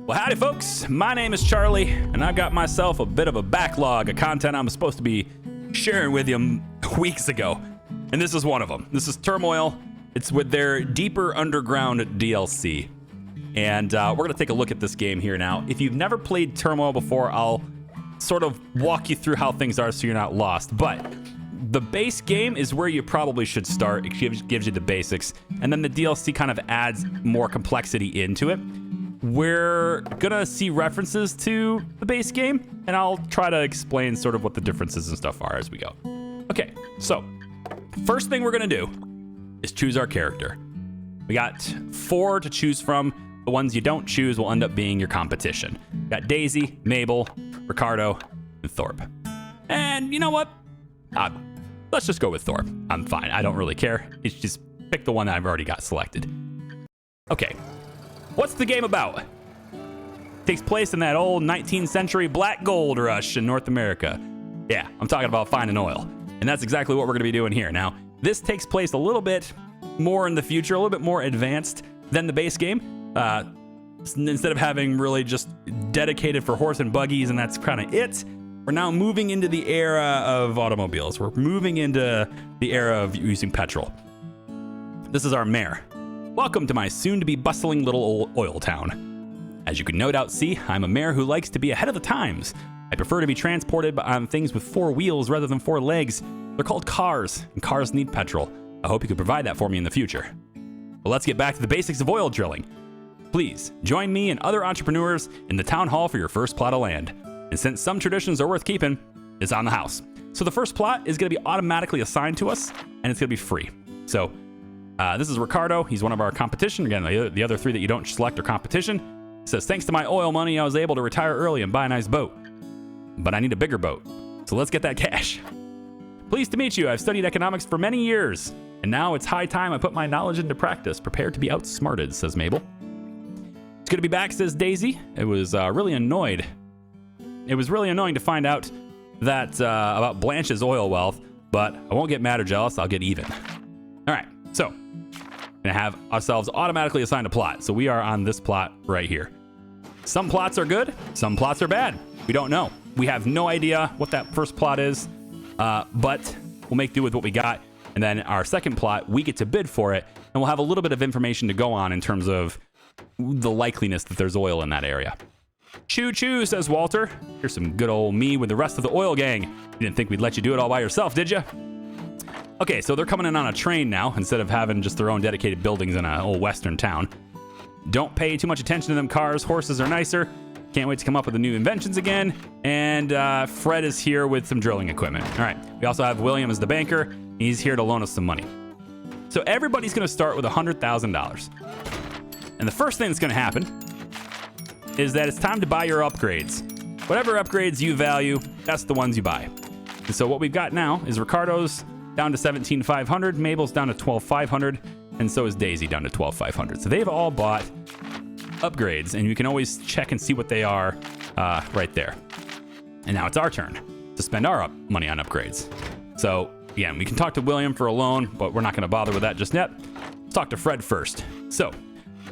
Well, howdy, folks. My name is Charlie, and I've got myself a bit of a backlog of content I'm supposed to be sharing with you weeks ago, and this is one of them. This is Turmoil. It's with their Deeper Underground DLC, and we're going to take a look at this game here now. If you've never played Turmoil before, I'll sort of walk you through how things are so you're not lost, but the base game is where you probably should start. It gives you the basics, and then the DLC kind of adds more complexity into it. We're gonna see references to the base game, and I'll try to explain sort of what the differences and stuff are as we go. Okay, so first thing we're gonna do is choose our character. We got 4 to choose from. The ones you don't choose will end up being your competition. We got Daisy, Mabel, Ricardo, and Thorpe. And you know what? Let's just go with Thorpe. I'm fine. I don't really care. It's just pick the one that I've already got selected. Okay. What's the game about? Takes place in that old 19th century black gold rush in North America. Yeah, I'm talking about finding oil. And that's exactly what we're going to be doing here. Now, this takes place a little bit more in the future, a little bit more advanced than the base game. Instead of having really just dedicated for horse and buggies, and that's kind of it, we're now moving into the era of automobiles. We're moving into the era of using petrol. This is our mayor. Welcome to my soon-to-be bustling little oil town. As you can no doubt see, I'm a mayor who likes to be ahead of the times. I prefer to be transported on things with 4 wheels rather than 4 legs. They're called cars, and cars need petrol. I hope you could provide that for me in the future. Well, let's get back to the basics of oil drilling. Please, join me and other entrepreneurs in the town hall for your first plot of land. And since some traditions are worth keeping, it's on the house. So the first plot is going to be automatically assigned to us, and it's going to be free. So this is Ricardo. He's one of our competition. Again, the other 3 that you don't select are competition. It says, thanks to my oil money, I was able to retire early and buy a nice boat. But I need a bigger boat. So let's get that cash. Pleased to meet you. I've studied economics for many years. And now it's high time I put my knowledge into practice. Prepared to be outsmarted, says Mabel. It's good to be back, says Daisy. It was really annoying to find out that about Blanche's oil wealth. But I won't get mad or jealous. I'll get even. All right. So, gonna have ourselves automatically assigned a plot. So we are on this plot right here. Some plots are good, some plots are bad. We don't know. We have no idea what that first plot is, but we'll make do with what we got. And then our second plot, we get to bid for it, and we'll have a little bit of information to go on in terms of the likeliness that there's oil in that area. Choo choo, says Walter. Here's some good old me with the rest of the oil gang. You didn't think we'd let you do it all by yourself, did you? Okay, so they're coming in on a train now instead of having just their own dedicated buildings in an old western town. Don't pay too much attention to them cars. Horses are nicer. Can't wait to come up with the new inventions again. And Fred is here with some drilling equipment. All right, we also have William as the banker. He's here to loan us some money. So everybody's going to start with $100,000. And the first thing that's going to happen is that it's time to buy your upgrades. Whatever upgrades you value, that's the ones you buy. And so what we've got now is Ricardo's down to 17,500, Mabel's down to 12,500, and so is Daisy down to 12,500. So they've all bought upgrades, and you can always check and see what they are right there. And now it's our turn to spend our money on upgrades. So again, we can talk to William for a loan, but we're not going to bother with that just yet. Let's talk to Fred first. So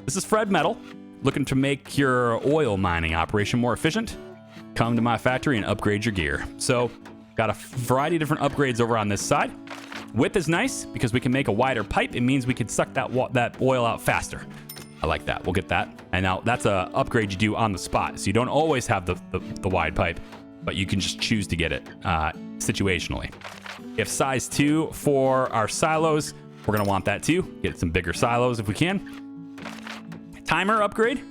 this is Fred Metal, looking to make your oil mining operation more efficient. Come to my factory and upgrade your gear. So got a variety of different upgrades over on this side. Width is nice because we can make a wider pipe. It means we could suck that oil out faster. I like that. We'll get that. And now that's a upgrade you do on the spot. So you don't always have the wide pipe, but you can just choose to get it situationally. If size 2 for our silos, we're going to want that too. Get some bigger silos if we can. Timer upgrade.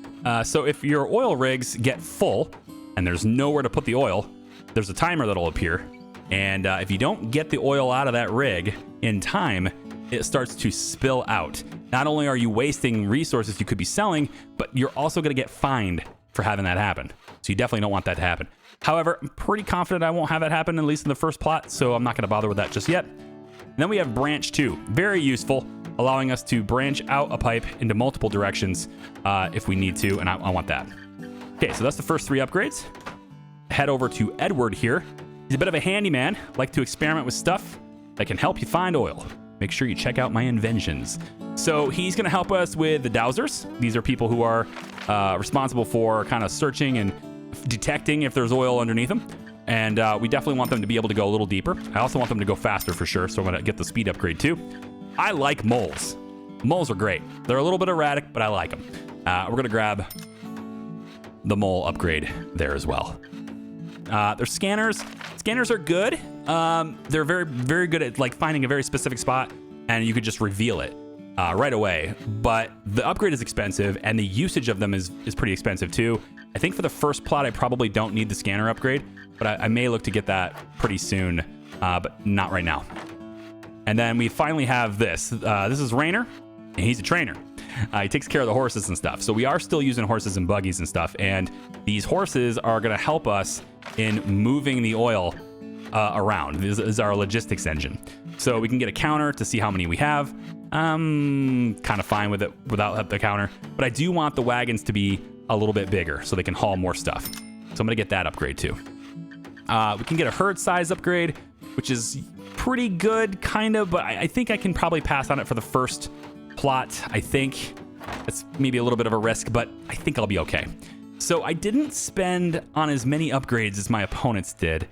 So if your oil rigs get full and there's nowhere to put the oil, there's a timer that'll appear. And if you don't get the oil out of that rig in time, it starts to spill out. Not only are you wasting resources you could be selling, but you're also going to get fined for having that happen. So you definitely don't want that to happen. However, I'm pretty confident I won't have that happen, at least in the first plot, so I'm not going to bother with that just yet. And then we have branch 2. Very useful, allowing us to branch out a pipe into multiple directions if we need to, and I want that. Okay, so that's the first 3 upgrades. Head over to Edward here. He's a bit of a handyman, like to experiment with stuff that can help you find oil. Make sure you check out my inventions. So he's going to help us with the dowsers. These are people who are responsible for kind of searching and detecting if there's oil underneath them. And we definitely want them to be able to go a little deeper. I also want them to go faster for sure, so I'm going to get the speed upgrade too. I like moles. Moles are great. They're a little bit erratic, but I like them. We're going to grab the mole upgrade there as well. Their scanners. Scanners are good. They're very, very good at like finding a very specific spot, and you could just reveal it right away. But the upgrade is expensive, and the usage of them is pretty expensive too. I think for the first plot, I probably don't need the scanner upgrade, but I may look to get that pretty soon, but not right now. And then we finally have this. This is Rainer, and he's a trainer. He takes care of the horses and stuff. So we are still using horses and buggies and stuff, and these horses are going to help us in moving the oil around. This is our logistics engine. So we can get a counter to see how many we have. I'm kind of fine with it without the counter, but I do want the wagons to be a little bit bigger so they can haul more stuff. So I'm going to get that upgrade too. We can get a herd size upgrade, which is pretty good, kind of, but I think I can probably pass on it for the first plot. I think it's maybe a little bit of a risk, but I think I'll be okay. So I didn't spend on as many upgrades as my opponents did.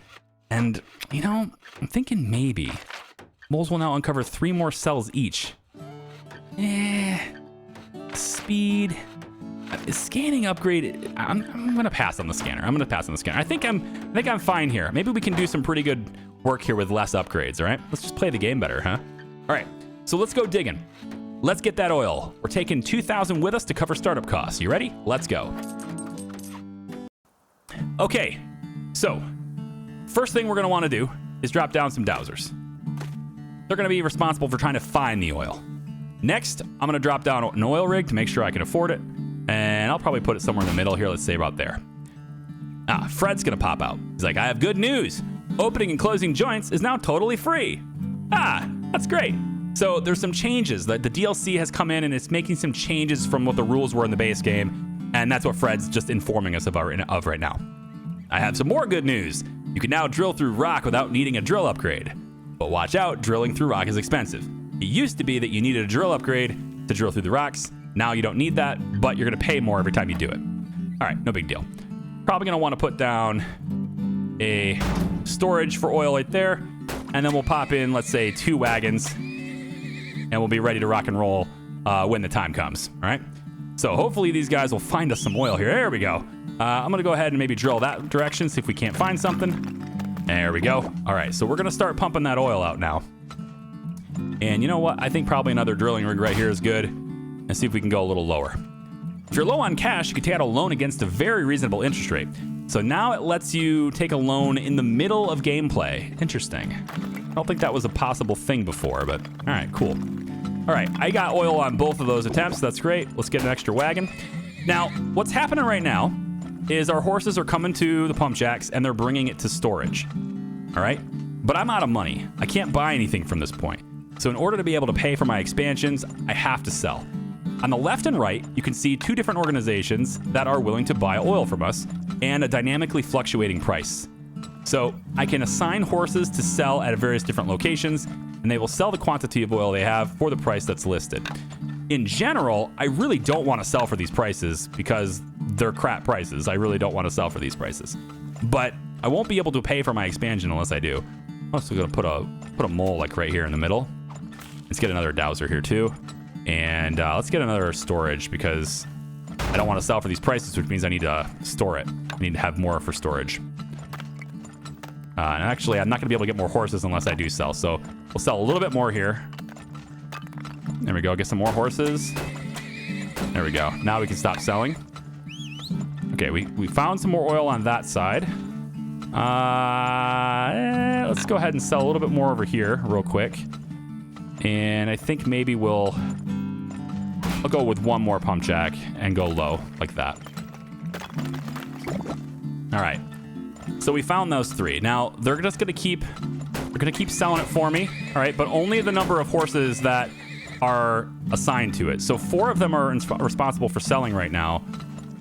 And, you know, I'm thinking maybe moles will now uncover 3 more cells each. Speed. Scanning upgrade. I'm gonna pass on the scanner. I think I'm fine here. Maybe we can do some pretty good work here with less upgrades. All right, let's just play the game better, huh? All right, so let's go digging. Let's get that oil. We're taking 2,000 with us to cover startup costs. You ready? Let's go. Okay, so first thing we're gonna want to do is drop down some dowsers. They're gonna be responsible for trying to find the oil. Next, I'm gonna drop down an oil rig to make sure I can afford it. And I'll probably put it somewhere in the middle here. Let's say about there. Fred's gonna pop out. He's like, I have good news. Opening and closing joints is now totally free. That's great. So there's some changes. The DLC has come in and it's making some changes from what the rules were in the base game. And that's what Fred's just informing us of right now. I have some more good news. You can now drill through rock without needing a drill upgrade. But watch out, drilling through rock is expensive. It used to be that you needed a drill upgrade to drill through the rocks. Now you don't need that, but you're going to pay more every time you do it. All right, no big deal. Probably going to want to put down a storage for oil right there, and then we'll pop in, let's say, 2 wagons, and we'll be ready to rock and roll when the time comes, all right? So hopefully these guys will find us some oil here. There we go. I'm going to go ahead and maybe drill that direction, see if we can't find something. There we go. All right, so we're going to start pumping that oil out now. And you know what? I think probably another drilling rig right here is good. And see if we can go a little lower. If you're low on cash, you can take out a loan against a very reasonable interest rate. So now it lets you take a loan in the middle of gameplay. Interesting. I don't think that was a possible thing before, but all right, cool. All right, I got oil on both of those attempts. That's great. Let's get an extra wagon. Now, what's happening right now is our horses are coming to the pump jacks and they're bringing it to storage. All right, but I'm out of money. I can't buy anything from this point. So in order to be able to pay for my expansions, I have to sell. On the left and right, you can see 2 different organizations that are willing to buy oil from us and a dynamically fluctuating price. So I can assign horses to sell at various different locations, and they will sell the quantity of oil they have for the price that's listed. In general, I really don't want to sell for these prices because they're crap prices. I really don't want to sell for these prices. But I won't be able to pay for my expansion unless I do. I'm also going to put a mole like right here in the middle. Let's get another dowser here too. And let's get another storage because I don't want to sell for these prices, which means I need to store it. I need to have more for storage. And actually, I'm not going to be able to get more horses unless I do sell. So we'll sell a little bit more here. There we go. Get some more horses. There we go. Now we can stop selling. Okay, we found some more oil on that side. Let's go ahead and sell a little bit more over here real quick. And I think maybe I'll go with 1 more pump jack and go low like that. All right. So we found those 3. Now they're just going to keep selling it for me. All right. But only the number of horses that are assigned to it. So 4 of them are responsible for selling right now.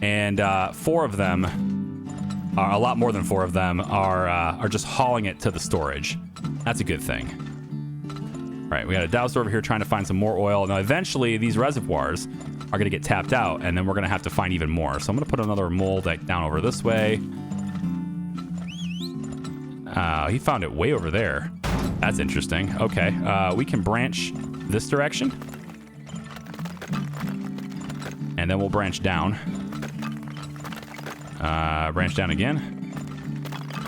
And 4 of them are a lot more than 4 of them are just hauling it to the storage. That's a good thing. All right, we got a dowser over here trying to find some more oil. Now, eventually, these reservoirs are going to get tapped out, and then we're going to have to find even more. So I'm going to put another mole down over this way. He found it way over there. That's interesting. Okay, we can branch this direction. And then we'll branch down. Branch down again.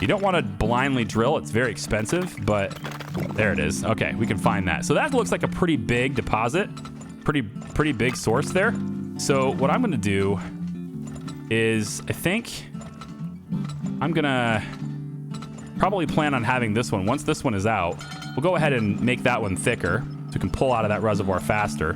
You don't want to blindly drill. It's very expensive, but there it is. Okay, we can find that. So that looks like a pretty big deposit. Pretty big source there. So what I'm going to do is, I think I'm going to probably plan on having this one. Once this one is out, we'll go ahead and make that one thicker so we can pull out of that reservoir faster.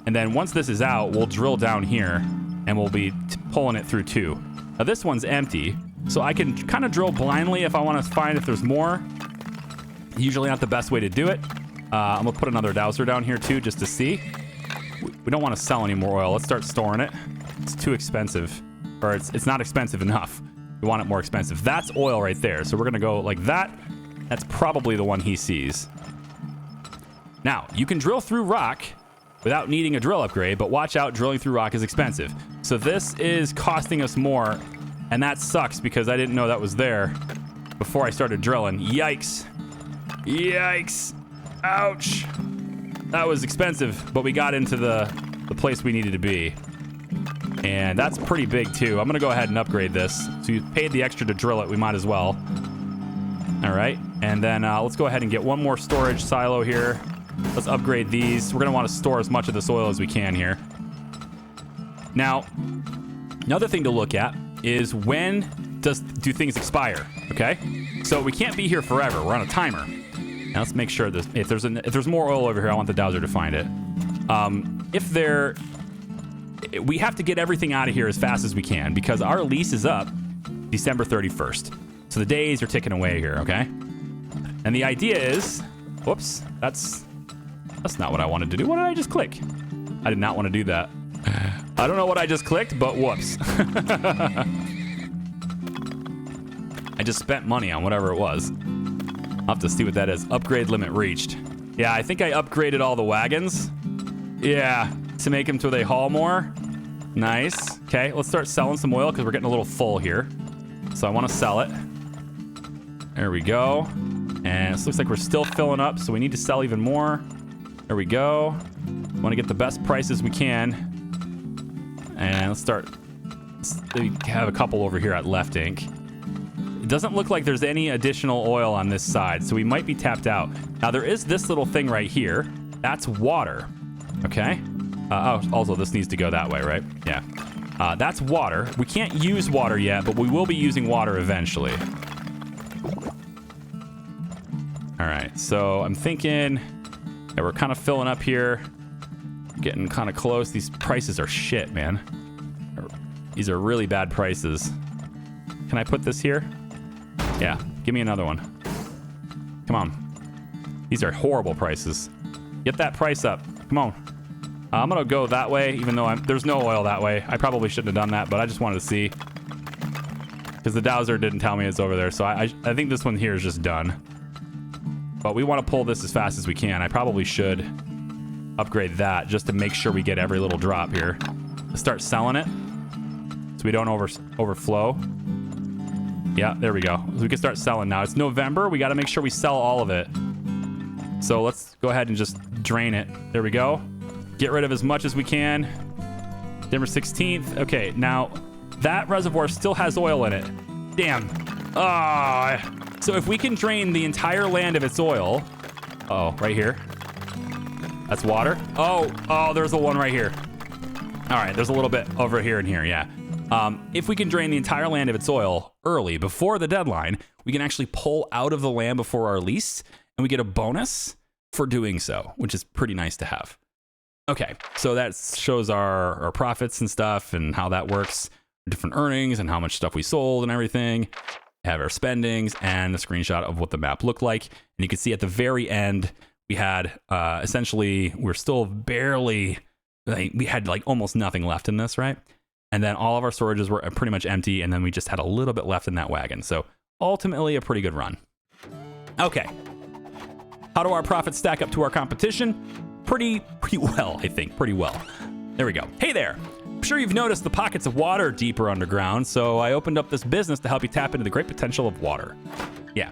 And then once this is out, we'll drill down here and we'll be pulling it through too. Now this one's empty, so I can kind of drill blindly if I want to find if there's more. Usually not the best way to do it. I'm going to put another dowser down here too just to see. We don't want to sell any more oil. Let's start storing it. It's too expensive, or it's not expensive enough. We want it more expensive. That's oil right there. So we're going to go like that. That's probably the one he sees. Now, you can drill through rock without needing a drill upgrade, but watch out, drilling through rock is expensive. So this is costing us more, and that sucks because I didn't know that was there before I started drilling. Yikes. Yikes. Ouch. That was expensive, but we got into the place we needed to be. And that's pretty big too. I'm going to go ahead and upgrade this. So you paid the extra to drill it, we might as well. All right, and then let's go ahead and get one more storage silo here. Let's upgrade these. We're going to want to store as much of this oil as we can here. Now, another thing to look at is when do things expire, okay? So we can't be here forever. We're on a timer. Now let's make sure this, if there's more oil over here, I want the dowser to find it. We have to get everything out of here as fast as we can because our lease is up December 31st. So the days are ticking away here, okay? And the idea is, whoops, that's not what I wanted to do. What did I just click? I did not want to do that. I don't know what I just clicked, but whoops. I just spent money on whatever it was. I'll have to see what that is. Upgrade limit reached. Yeah, I think I upgraded all the wagons. Yeah, to make them to where they haul more. Nice. Okay, let's start selling some oil because we're getting a little full here. So I want to sell it. There we go. And this looks like we're still filling up, so we need to sell even more. There we go. Want to get the best prices we can. And let's have a couple over here at Left Ink. It doesn't look like there's any additional oil on this side, so we might be tapped out. Now there is this little thing right here. That's water. Okay. Also this needs to go that way, right? Yeah. That's water. We can't use water yet, but we will be using water eventually. All right, so I'm thinking that we're kind of filling up here. Getting kind of close. These prices are shit, man. These are really bad prices. Can I put this here? Yeah, give me another one. Come on. These are horrible prices. Get that price up. Come on. I'm going to go that way, even though there's no oil that way. I probably shouldn't have done that, but I just wanted to see. Because the dowser didn't tell me it's over there, so I think this one here is just done. But we want to pull this as fast as we can. I probably should upgrade that just to make sure we get every little drop here. Let's start selling it so we don't overflow. Yeah, there we go. So we can start selling now. It's November. We got to make sure we sell all of it. So let's go ahead and just drain it. There we go. Get rid of as much as we can. December 16th. Okay, now that reservoir still has oil in it. Damn. So if we can drain the entire land of its oil. Oh, right here. That's water. Oh, there's the one right here. All right, there's a little bit over here and here, yeah. If we can drain the entire land of its oil early, before the deadline, we can actually pull out of the land before our lease, and we get a bonus for doing so, which is pretty nice to have. Okay, so that shows our profits and stuff and how that works, different earnings and how much stuff we sold and everything. Have our spendings and a screenshot of what the map looked like. And you can see at the very end, we had essentially, we're still barely, we had like almost nothing left in this, right? And then all of our storages were pretty much empty. And then we just had a little bit left in that wagon. So ultimately a pretty good run. Okay. How do our profits stack up to our competition? Pretty well, I think, pretty well. There we go. Hey there. I'm sure you've noticed the pockets of water deeper underground, so I opened up this business to help you tap into the great potential of water. Yeah.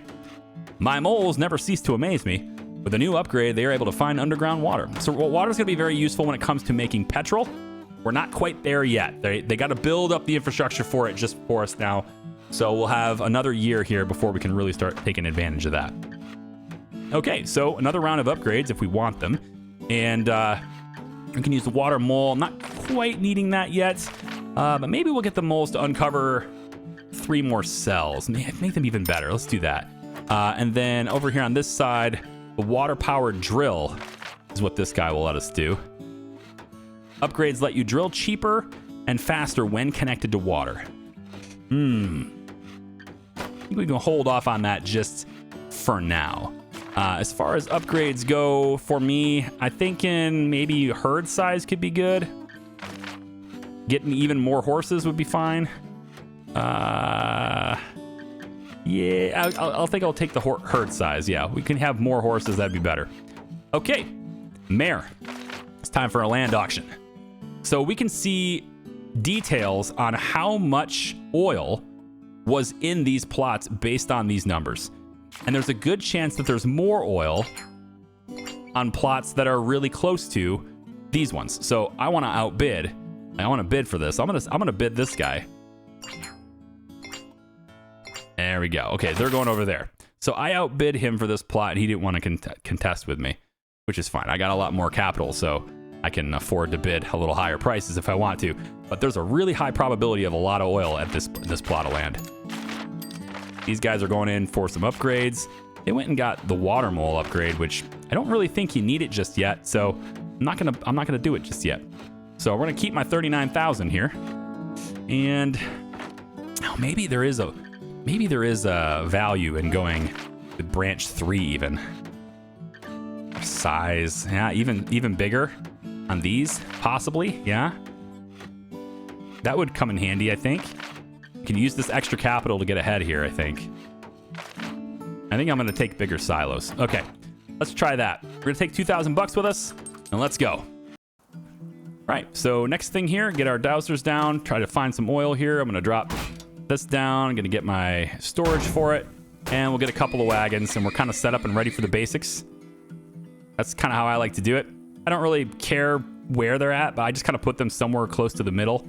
My moles never cease to amaze me. With a new upgrade, they are able to find underground water. So water is going to be very useful when it comes to making petrol. We're not quite there yet. They got to build up the infrastructure for it just for us now. So we'll have another year here before we can really start taking advantage of that. Okay, so another round of upgrades if we want them. And we can use the water mole. I'm not quite needing that yet. But maybe we'll get the moles to uncover 3 more cells. Make them even better. Let's do that. And then over here on this side, the water-powered drill is what this guy will let us do. Upgrades let you drill cheaper and faster when connected to water. I think we can hold off on that just for now. As far as upgrades go, for me, I think maybe herd size could be good. Getting even more horses would be fine. Yeah, I'll think I'll take the herd size. Yeah, we can have more horses. That'd be better. Okay, Mayor. It's time for a land auction. So we can see details on how much oil was in these plots based on these numbers. And there's a good chance that there's more oil on plots that are really close to these ones. So I want to outbid. I want to bid for this. I'm gonna bid this guy. There we go. Okay, they're going over there. So I outbid him for this plot, and he didn't want to contest with me, which is fine. I got a lot more capital, so I can afford to bid a little higher prices if I want to. But there's a really high probability of a lot of oil at this plot of land. These guys are going in for some upgrades. They went and got the water mole upgrade, which I don't really think you need it just yet. So I'm not gonna do it just yet. So we're gonna keep my 39,000 here, and maybe there is a value in going with branch 3 even. Size, yeah, even bigger on these, possibly, yeah. That would come in handy, I think. You can use this extra capital to get ahead here, I think. I think I'm gonna take bigger silos. Okay, let's try that. We're gonna take 2,000 bucks with us, and let's go. All right, so next thing here, get our dowsers down, try to find some oil here. I'm gonna drop this down. I'm gonna get my storage for it, and we'll get a couple of wagons, and we're kind of set up and ready for the basics. That's kind of how I like to do it. I don't really care where they're at, but I just kind of put them somewhere close to the middle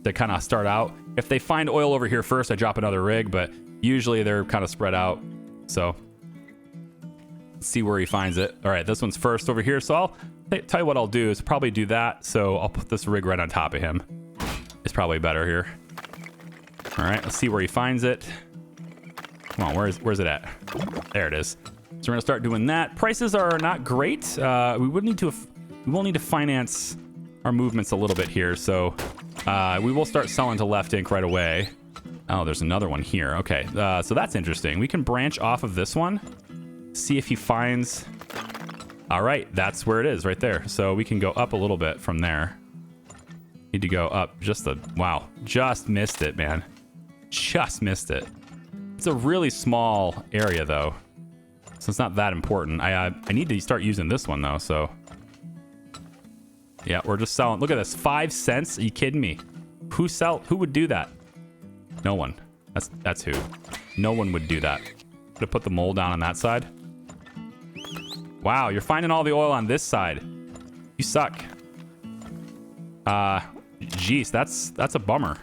to kind of start out. If they find oil over here first, I drop another rig, but usually they're kind of spread out. So let's see where he finds it. All right, this one's first over here. So I'll tell you what I'll do is probably do that. So I'll put this rig right on top of him. It's probably better here. All right, let's see where he finds it. Come on, where's it at? There it is. So we're gonna start doing that. Prices are not great. We will need to finance our movements a little bit here. So we will start selling to Left Inc right away. Oh, there's another one here. Okay, so that's interesting. We can branch off of this one, see if he finds. All right, that's where it is right there. So we can go up a little bit from there. Need to go up wow, just missed it, man. Just missed it. It's a really small area though, so it's not that important. I need to start using this one though. So yeah, we're just selling. Look at this, 5 cents. Are you kidding me? Who would do that? No one. That's who. No one would do that. Gonna put the mole down on that side. Wow, you're finding all the oil on this side. You suck. Jeez, that's a bummer.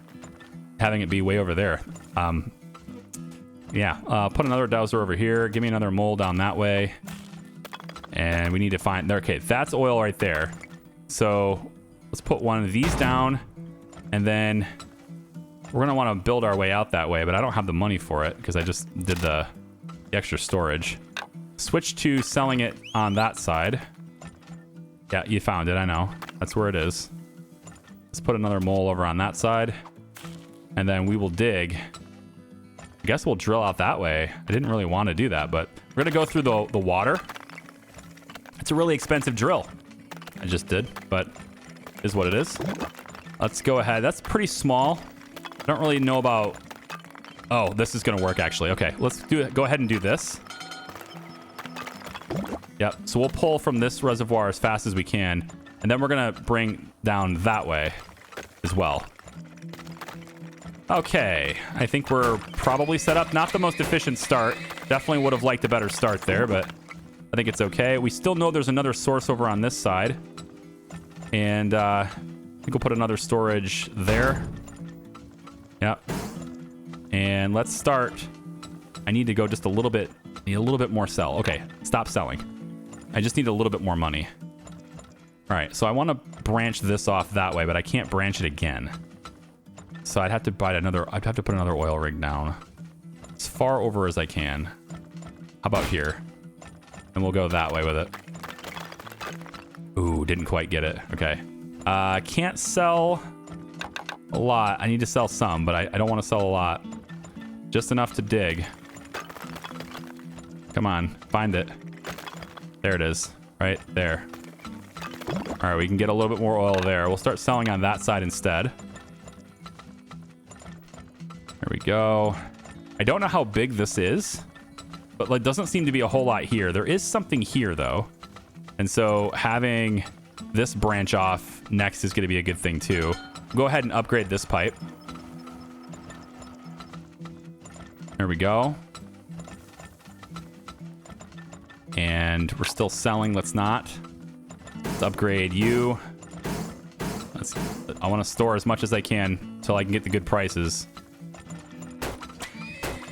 Having it be way over there. Yeah, put another dowser over here. Give me another mole down that way. And we need to find there. Okay, that's oil right there. So let's put one of these down, and then we're gonna want to build our way out that way, but I don't have the money for it because I just did the extra storage. Switch to selling it on that side. Yeah, you found it, I know. That's where it is. Let's put another mole over on that side, and then we will dig. I guess we'll drill out that way. I didn't really want to do that, but we're gonna go through the water. It's a really expensive drill. I just did, but is what it is. Let's go ahead. That's pretty small. I don't really know about. Oh, this is gonna work actually. Okay, let's do it. Go ahead and do this. Yep. So we'll pull from this reservoir as fast as we can, And then we're going to bring down that way as well. Okay, I think we're probably set up. Not the most efficient start. Definitely would have liked a better start there, but I think it's okay. We still know there's another source over on this side. And I think we'll put another storage there. Yep. And let's start. I need to go just a little bit. Need a little bit more sell. Okay, stop selling. I just need a little bit more money. All right, so I want to branch this off that way, but I can't branch it again. So I'd have to buy another. I'd have to put another oil rig down as far over as I can. How about here? And we'll go that way with it. Ooh, didn't quite get it. Okay. Can't sell a lot. I need to sell some, but I don't want to sell a lot. Just enough to dig. Come on, find it. There it is. Right there. All right, we can get a little bit more oil there. We'll start selling on that side instead. There we go. I don't know how big this is, but it doesn't seem to be a whole lot here. There is something here, though. And so having this branch off next is going to be a good thing, too. Go ahead and upgrade this pipe. There we go. And we're still selling. Let's not. Let's upgrade you. I want to store as much as I can until I can get the good prices.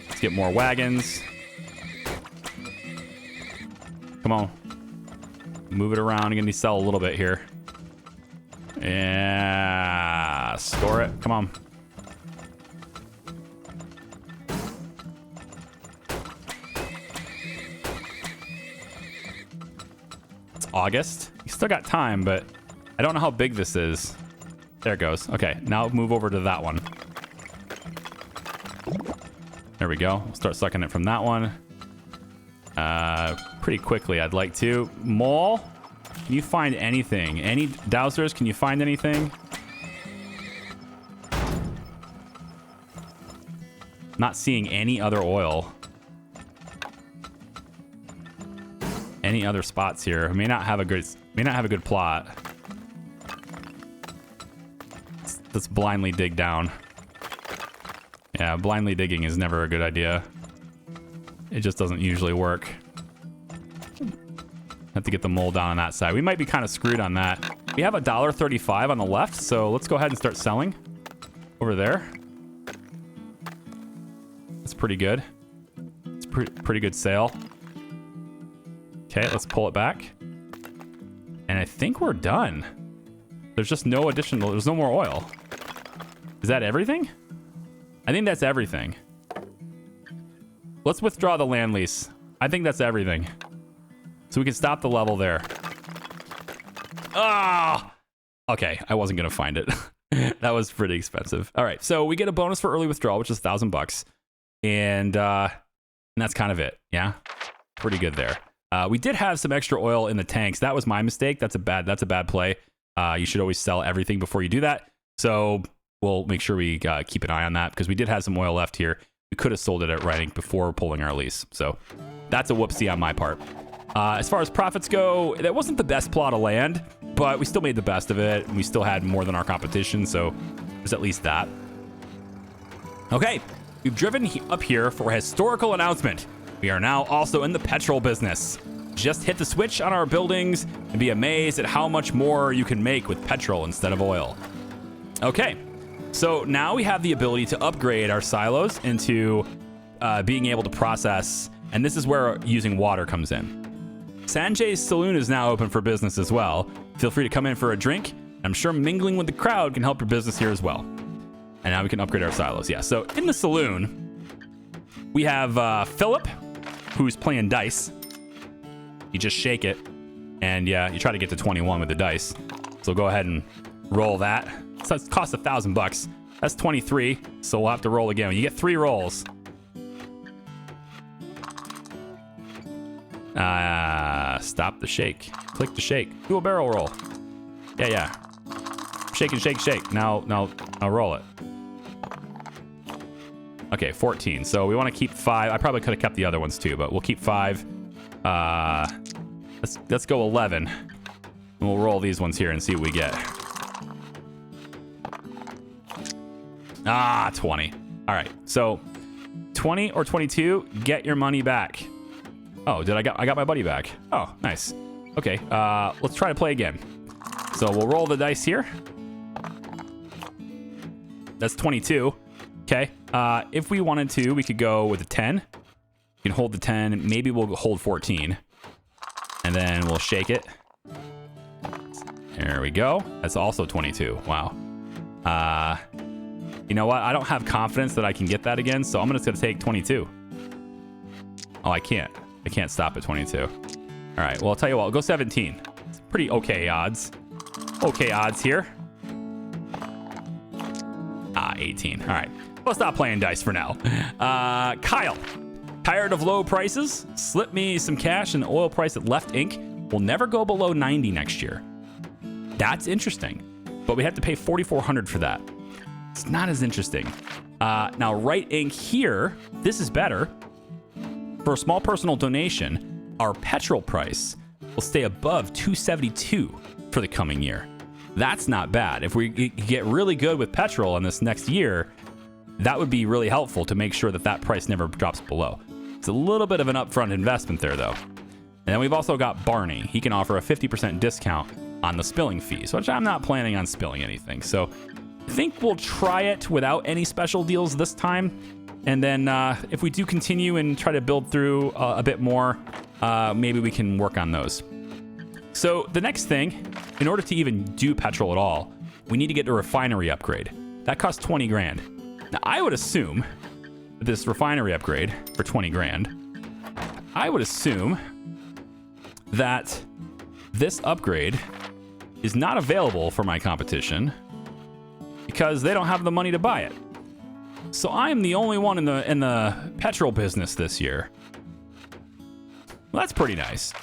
Let's get more wagons. Come on. Move it around. I'm going to sell a little bit here. Yeah. Store it. Come on. It's August. You still got time, but I don't know how big this is. There it goes. Okay. Now move over to that one. There we go. We'll start sucking it from that one. Pretty quickly, I'd like to. Mole, can you find anything? Any dowsers? Can you find anything? Not seeing any other oil. Any other spots here? May not have a good plot. Let's blindly dig down. Yeah, blindly digging is never a good idea. It just doesn't usually work. Have to get the mole down on that side. We might be kind of screwed on that. We have $1.35 on the left, so let's go ahead and start selling over there. That's pretty good. It's pretty good sale. Okay, let's pull it back. And I think we're done. There's just no additional, there's no more oil. Is that everything? I think that's everything. Let's withdraw the land lease. I think that's everything. So we can stop the level there. Ah! Okay, I wasn't gonna find it. That was pretty expensive. All right, so we get a bonus for early withdrawal, which is $1,000, and that's kind of it. Yeah, pretty good there. We did have some extra oil in the tanks. That was my mistake. That's a bad play. You should always sell everything before you do that. So we'll make sure we keep an eye on that because we did have some oil left here. We could have sold it at writing before pulling our lease. So that's a whoopsie on my part. As far as profits go, that wasn't the best plot of land, but we still made the best of it. We still had more than our competition, so there's at least that. Okay, we've driven up here for a historical announcement. We are now also in the petrol business. Just hit the switch on our buildings and be amazed at how much more you can make with petrol instead of oil. Okay, so now we have the ability to upgrade our silos into being able to process, and this is where using water comes in. Sanjay's Saloon is now open for business as well. Feel free to come in for a drink. I'm sure mingling with the crowd can help your business here as well. And now we can upgrade our silos. Yeah, so in the saloon, we have Philip, who's playing dice. You just shake it, and yeah, you try to get to 21 with the dice. So go ahead and roll that. So it costs $1,000. That's 23, so we'll have to roll again. When you get 3 rolls, stop the shake. Click the shake. Do a barrel roll. Yeah. Shake and shake, shake. Now roll it. Okay, 14. So we want to keep 5. I probably could have kept the other ones too, but we'll keep 5. Let's go 11. And we'll roll these ones here and see what we get. Ah, 20. All right, so 20 or 22, get your money back. Oh, I got my buddy back. Oh, nice. Okay, let's try to play again. So we'll roll the dice here. That's 22. Okay, if we wanted to, we could go with a 10. You can hold the 10. Maybe we'll hold 14. And then we'll shake it. There we go. That's also 22. Wow. You know what? I don't have confidence that I can get that again, so I'm just going to take 22. Oh, I can't. I can't stop at 22. All right. Well, I'll tell you what. I'll go 17. It's pretty okay odds. Okay odds here. 18. All right. We'll stop playing dice for now. Kyle. Tired of low prices? Slip me some cash and the oil price at Left Inc. will never go below 90 next year. That's interesting. But we have to pay $4,400 for that. It's not as interesting. Now, Right Inc. here, this is better. For a small personal donation, our petrol price will stay above $2.72 for the coming year. That's not bad. If we get really good with petrol in this next year, that would be really helpful to make sure that that price never drops below. It's a little bit of an upfront investment there, though. And then we've also got Barney. He can offer a 50% discount on the spilling fees, which I'm not planning on spilling anything. So I think we'll try it without any special deals this time. And then if we do continue and try to build through a bit more, maybe we can work on those. So the next thing, in order to even do petrol at all, we need to get a refinery upgrade. That costs 20 grand. Now, I would assume that this refinery upgrade for 20 grand, I would assume that this upgrade is not available for my competition because they don't have the money to buy it. So I'm the only one in the petrol business this year. Well, that's pretty nice.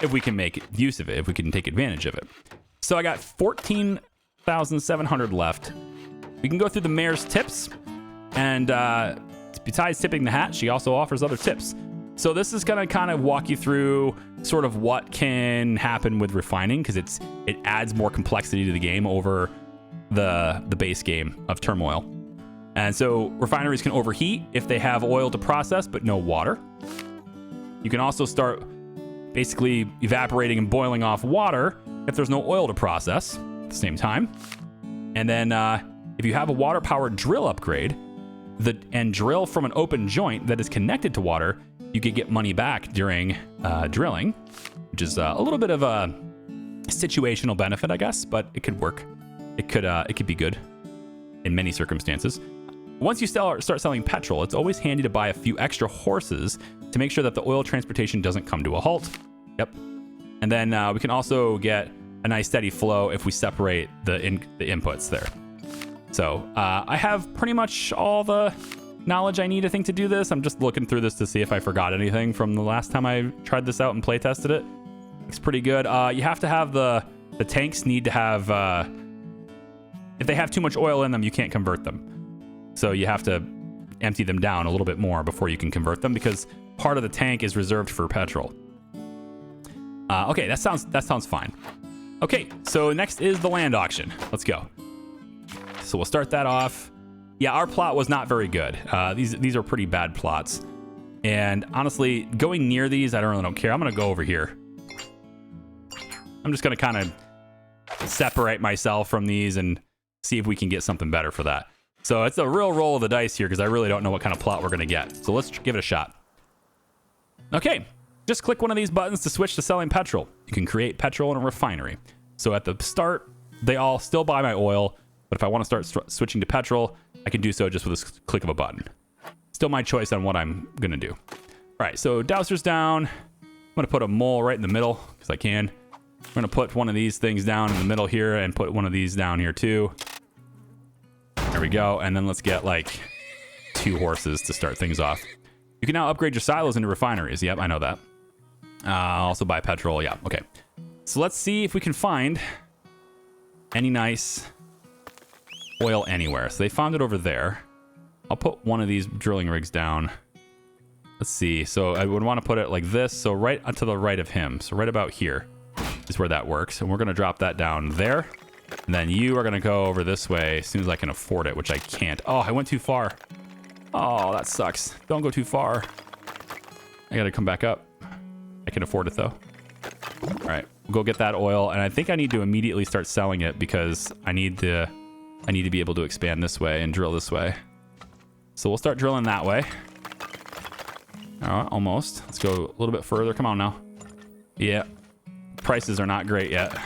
If we can make use of it, if we can take advantage of it. So I got 14,700 left. We can go through the mayor's tips. And besides tipping the hat, she also offers other tips. So this is going to kind of walk you through sort of what can happen with refining, because it adds more complexity to the game over the base game of Turmoil. And so refineries can overheat if they have oil to process but no water. You can also start basically evaporating and boiling off water if there's no oil to process at the same time. And then if you have a water-powered drill upgrade and drill from an open joint that is connected to water, you could get money back during drilling, which is a little bit of a situational benefit, I guess, but it could work. It could be good in many circumstances. Once you start selling petrol, it's always handy to buy a few extra horses to make sure that the oil transportation doesn't come to a halt. Yep. And then we can also get a nice steady flow if we separate the inputs there. So I have pretty much all the knowledge I need, I think, to do this. I'm just looking through this to see if I forgot anything from the last time I tried this out and play tested it. It's pretty good. You have to have the tanks need to have, if they have too much oil in them, you can't convert them. So you have to empty them down a little bit more before you can convert them, because part of the tank is reserved for petrol. Okay, that sounds fine. Okay, so next is the land auction. Let's go. So we'll start that off. Yeah, our plot was not very good. These are pretty bad plots. And honestly, going near these, I really don't care. I'm going to go over here. I'm just going to kind of separate myself from these and see if we can get something better for that. So it's a real roll of the dice here because I really don't know what kind of plot we're going to get. So let's give it a shot. Okay, just click one of these buttons to switch to selling petrol. You can create petrol in a refinery. So at the start, they all still buy my oil, but if I want to start switching to petrol, I can do so just with a click of a button. Still my choice on what I'm going to do. All right, so dowser's down. I'm going to put a mole right in the middle because I can. I'm going to put one of these things down in the middle here and put one of these down here too. There we go. And then let's get like 2 horses to start things off. You can now upgrade your silos into refineries. Yep, I know that. Also buy petrol. Yeah, okay. So let's see if we can find any nice oil anywhere. So they found it over there. I'll put one of these drilling rigs down. Let's see. So I would want to put it like this. So right to the right of him. So right about here. is where that works. And we're going to drop that down there. And then you are going to go over this way as soon as I can afford it, which I can't. Oh, I went too far. Oh, that sucks. Don't go too far. I got to come back up. I can afford it, though. All right, we'll go get that oil. And I think I need to immediately start selling it because I need to be able to expand this way and drill this way. So we'll start drilling that way. All right, almost. Let's go a little bit further. Come on now. Yeah. Prices are not great yet.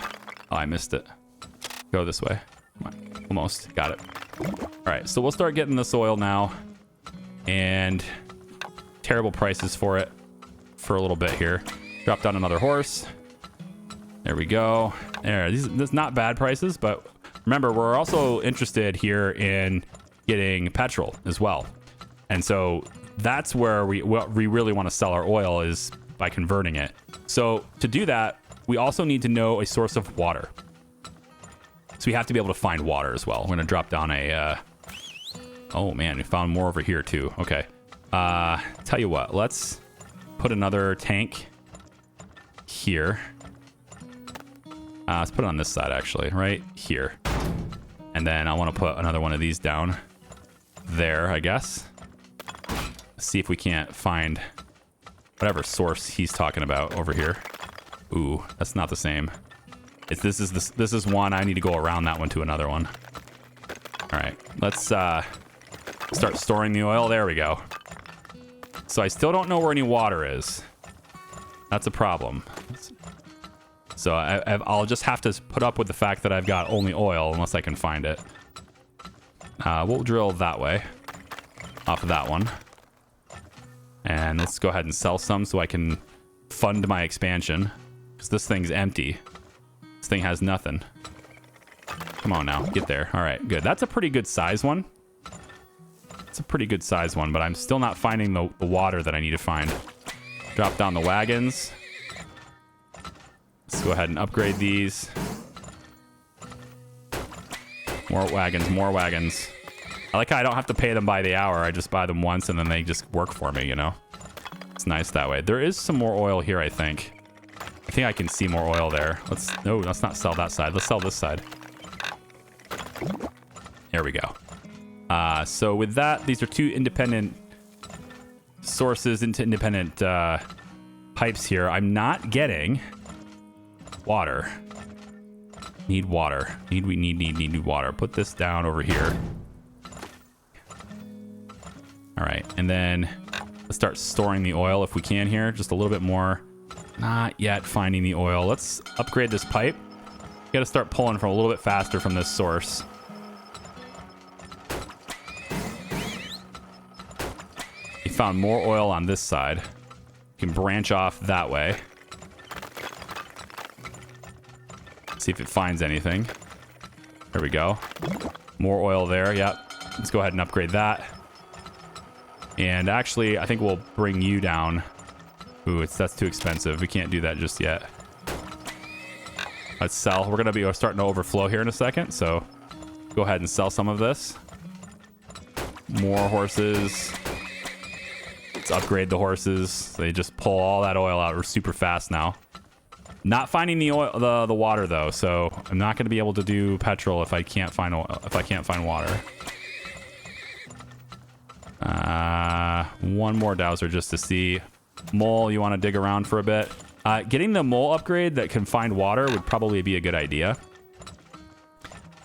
Oh, I missed it. Go this way. Come on. Almost. Got it. All right, so we'll start getting this oil now. And terrible prices for it for a little bit here. Drop down another horse. There we go. There. These not bad prices, but remember, we're also interested here in getting petrol as well. And so that's where we really want to sell our oil is by converting it. So to do that, we also need to know a source of water. So we have to be able to find water as well. We're going to drop down a... oh, man, we found more over here, too. Okay. Tell you what. Let's put another tank here. Let's put it on this side, actually. Right here. And then I want to put another one of these down there, I guess. Let's see if we can't find whatever source he's talking about over here. Ooh, that's not the same. This is one. I need to go around that one to another one. All right, let's start storing the oil. There we go. So I still don't know where any water is. That's a problem. So I'll just have to put up with the fact that I've got only oil unless I can find it. We'll drill that way off of that one. And let's go ahead and sell some so I can fund my expansion. Because this thing's empty. This thing has nothing. Come on now, get there. All right, good. That's a pretty good size one. It's a pretty good size one, but I'm still not finding the water that I need to find. Drop down the wagons. Let's go ahead and upgrade these. More wagons, more wagons. I like how I don't have to pay them by the hour. I just buy them once and then they just work for me, you know? It's nice that way. There is some more oil here, I think. I think I can see more oil there. No, let's not sell that side. Let's sell this side. There we go. So with that, these are two independent sources into independent pipes here. I'm not getting water. Need water. Need water. Put this down over here. All right, and then let's start storing the oil if we can here. Just a little bit more. Not yet finding the oil. Let's upgrade this pipe. Got to start pulling from a little bit faster from this source. We found more oil on this side. You can branch off that way. See if it finds anything. There we go. More oil there. Yep. Let's go ahead and upgrade that. And actually, I think we'll bring you down. Ooh, that's too expensive. We can't do that just yet. Let's sell. We're going to be starting to overflow here in a second. So go ahead and sell some of this. More horses. Let's upgrade the horses. They just pull all that oil out super fast now. Not finding the oil, the water though. So I'm not going to be able to do petrol if I can't find oil, if I can't find water. One more dowser just to see. Mole, you want to dig around for a bit? Getting the mole upgrade that can find water would probably be a good idea.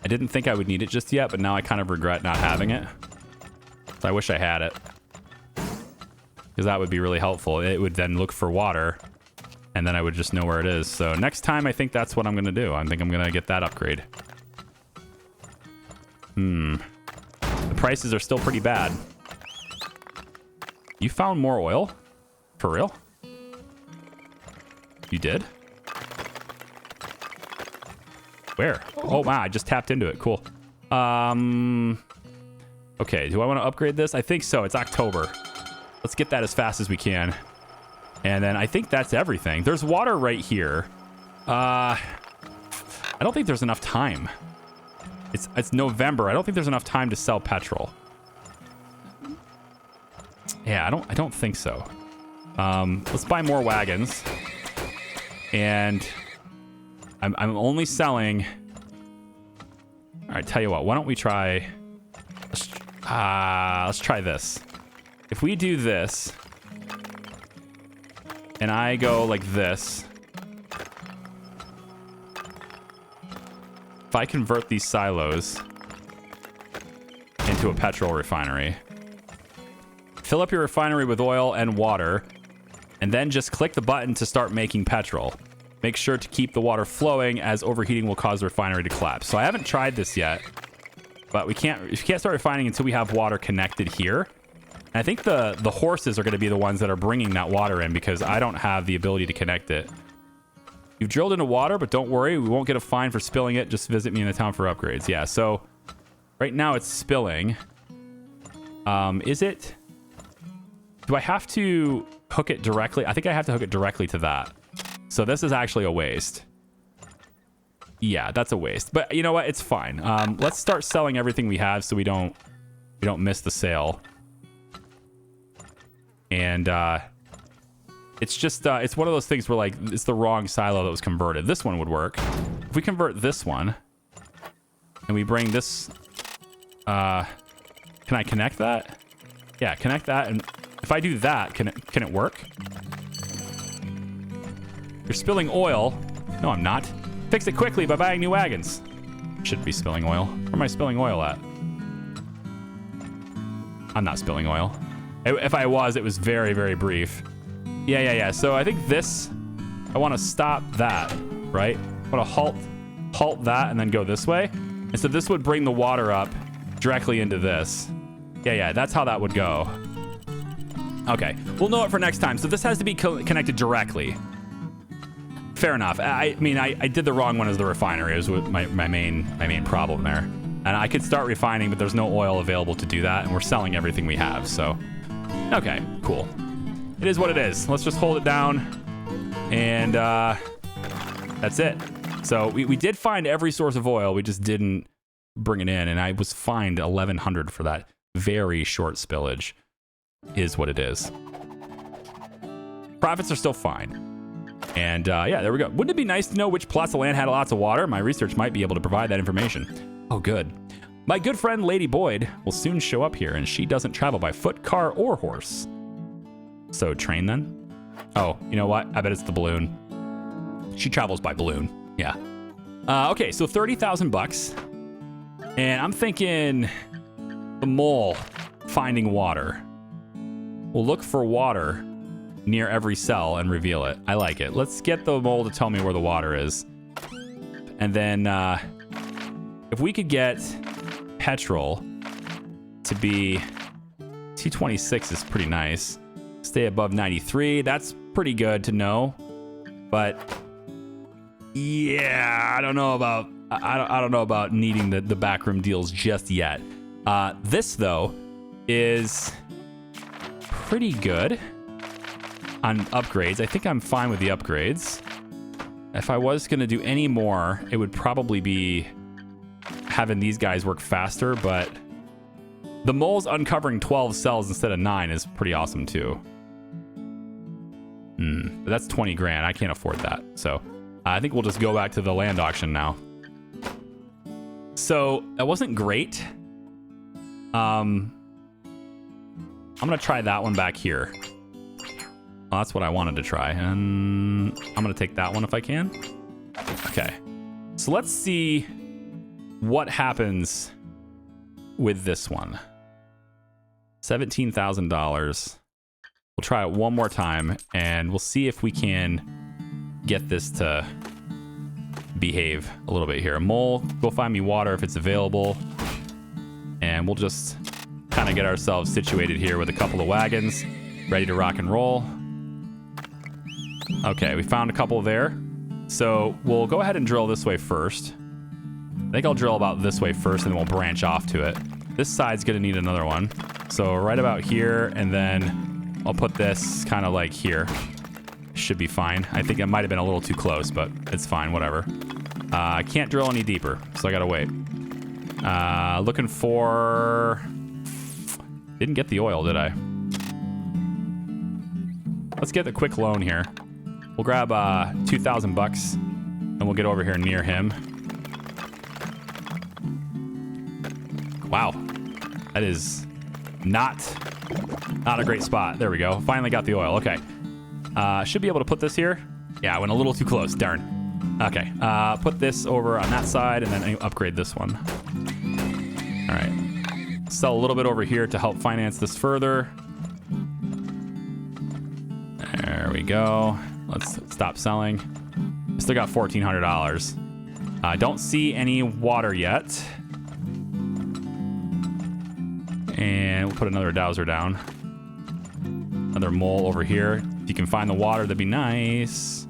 I didn't think I would need it just yet, but now I kind of regret not having it. So I wish I had it. Because that would be really helpful. It would then look for water, and then I would just know where it is. So next time, I think that's what I'm going to do. I think I'm going to get that upgrade. The prices are still pretty bad. You found more oil? For real? You did? Where? Oh, wow, I just tapped into it. Cool. Okay, do I want to upgrade this? I think so. It's October. Let's get that as fast as we can. And then I think that's everything. There's water right here. I don't think there's enough time. It's November. I don't think there's enough time to sell petrol. Yeah, I don't think so. Let's buy more wagons. And I'm only selling. All right, tell you what. Why don't we try? Let's try this. If we do this, and I go like this, if I convert these silos into a petrol refinery, fill up your refinery with oil and water, and then just click the button to start making petrol. Make sure to keep the water flowing, as overheating will cause the refinery to collapse. So I haven't tried this yet, but we can't start refining until we have water connected here. And I think the horses are going to be the ones that are bringing that water in, because I don't have the ability to connect it. You've drilled into water, but don't worry, we won't get a fine for spilling it. Just visit me in the town for upgrades. Yeah, so right now it's spilling. Is it? Do I have to hook it directly? I think I have to hook it directly to that. So this is actually a waste. Yeah, that's a waste. But you know what? It's fine. Let's start selling everything we have so we don't miss the sale. And it's just it's one of those things where, like, it's the wrong silo that was converted. This one would work. If we convert this one and we bring this, can I connect that? Yeah, connect that. And if I do that, can it work? You're spilling oil. No, I'm not. Fix it quickly by buying new wagons. Shouldn't be spilling oil. Where am I spilling oil at? I'm not spilling oil. If I was, it was very, very brief. Yeah. So I think this, I want to stop that, right? I want to halt that and then go this way. And so this would bring the water up directly into this. Yeah, that's how that would go. Okay, we'll know it for next time. So this has to be connected directly. Fair enough. I mean, I did the wrong one as the refinery. It was my main problem there. And I could start refining, but there's no oil available to do that, and we're selling everything we have. So, okay, cool. It is what it is. Let's just hold it down, and that's it. So we did find every source of oil. We just didn't bring it in, and I was fined 1,100 for that very short spillage. Is what it is. Profits are still fine. And yeah, there we go. Wouldn't it be nice to know which plots of land had lots of water? My research might be able to provide that information. Oh, good. My good friend Lady Boyd will soon show up here, and she doesn't travel by foot, car, or horse. So train then? Oh, you know what? I bet it's the balloon. She travels by balloon. Yeah. Okay, so 30,000 bucks. And I'm thinking the mole finding water. We'll look for water near every cell and reveal it. I like it. Let's get the mole to tell me where the water is. And then if we could get Petrol to be 226 is pretty nice. Stay above 93. That's pretty good to know. But yeah, I don't know about needing the backroom deals just yet. This though is pretty good on upgrades. I think I'm fine with the upgrades. If I was going to do any more, it would probably be having these guys work faster, but the mole's uncovering 12 cells instead of 9 is pretty awesome too. But that's 20 grand. I can't afford that. So I think we'll just go back to the land auction now. So that wasn't great. I'm going to try that one back here. Well, that's what I wanted to try. And I'm going to take that one if I can. Okay. So let's see what happens with this one. $17,000. We'll try it one more time, and we'll see if we can get this to behave a little bit here. Mole, go find me water if it's available. And we'll just kind of get ourselves situated here with a couple of wagons ready to rock and roll. Okay, we found a couple there. So we'll go ahead and drill this way first. I think I'll drill about this way first, and then we'll branch off to it. This side's going to need another one. So right about here, and then I'll put this kind of like here. Should be fine. I think it might have been a little too close, but it's fine, whatever. I can't drill any deeper, so I gotta wait. Looking for... Didn't get the oil, did I? Let's get the quick loan here. We'll grab 2,000 bucks, and And we'll get over here near him. Wow. That is not a great spot. There we go. Finally got the oil. Okay. Should be able to put this here. Yeah, I went a little too close. Darn. Okay. Put this over on that side and then upgrade this one. All right. Sell a little bit over here to help finance this further. There we go. Let's stop selling. Still got $1,400. I don't see any water yet. And we'll put another dowser down. Another mole over here. If you can find the water, that'd be nice.